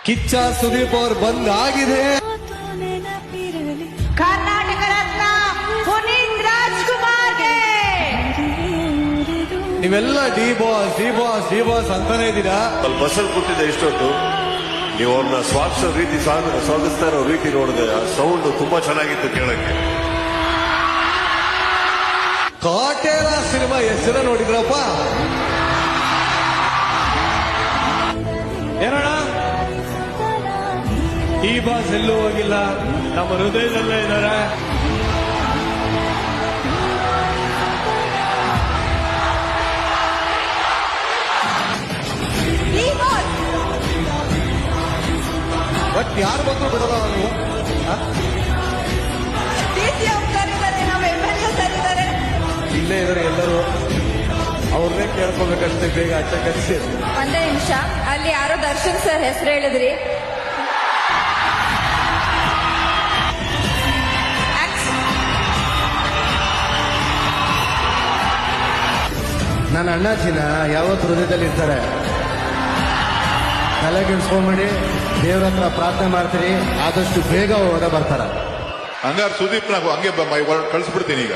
ಕಿಚ್ಚ ಸುದೀಪ್ ಅವ್ರು ಬಂದಾಗಿದೆ. ಕರ್ನಾಟಕ ರತ್ನ ಪುನೀತ್ ರಾಜ್ಕುಮಾರ್ಗೆ ನೀವೆಲ್ಲ D boss D boss D boss ಅಂತಾನೆ ಇದ್ದೀರಾ. ಅಲ್ಲಿ ಬಸ್ಸಲ್ಲಿ ಕೂತಿದ್ದೆ ಇಷ್ಟೊತ್ತು. ನೀವು ಅವ್ರನ್ನ ಸ್ವಾಗತಿಸೋ ರೀತಿ ಸ್ವಾಗತಿಸ್ತಾ ಇರೋ ರೀತಿ ನೋಡಿದೆ. ಸೌಂಡ್ ತುಂಬಾ ಚೆನ್ನಾಗಿತ್ತು ಕೇಳಕ್ಕೆ. ಕಾಟೇರ ಸಿನಿಮಾ ಹೆಸರು ನೋಡಿದ್ರಪ್ಪ. ಏನಣ್ಣ ಈ ಬಾಸ್ ಎಲ್ಲೂ ಹೋಗಿಲ್ಲ, ನಮ್ಮ ಹೃದಯದಲ್ಲೇ ಇದ್ದಾರೆ. ಬಟ್ ಯಾರು ಬಂದ್ರು ಬಿಡೋದ ನೀವು. ಇಲ್ಲೇ ಇದ್ದಾರೆ ಎಲ್ಲರೂ, ಅವ್ರನ್ನೇ ಕೇಳ್ಕೊಬೇಕಷ್ಟೇ. ಬೇಗ ಆಚೆ ಕಳಿಸಿ. ಒಂದೇ ನಿಮಿಷ, ಅಲ್ಲಿ ಯಾರೋ ದರ್ಶನ್ ಸರ್ ಹೆಸರು ಹೇಳಿದ್ರಿ. ನನ್ನ ಅಣ್ಣಾಚಿನ ಯಾವತ್ತು ಹೃದಯದಲ್ಲಿ ಇರ್ತಾರೆ. ತಲೆ ಕೆಡಿಸ್ಕೊಂಡ್ಬಿಡಿ, ದೇವ್ರ ಹತ್ರ ಪ್ರಾರ್ಥನೆ ಮಾಡ್ತೀರಿ, ಆದಷ್ಟು ಬೇಗ ಹೊರ ಬರ್ತಾರ. ಹಂಗಾರೆ ಸುದೀಪ್ ನಾವು ಹಂಗೆ ಕಳಿಸ್ಬಿಡ್ತೀನಿ ಈಗ.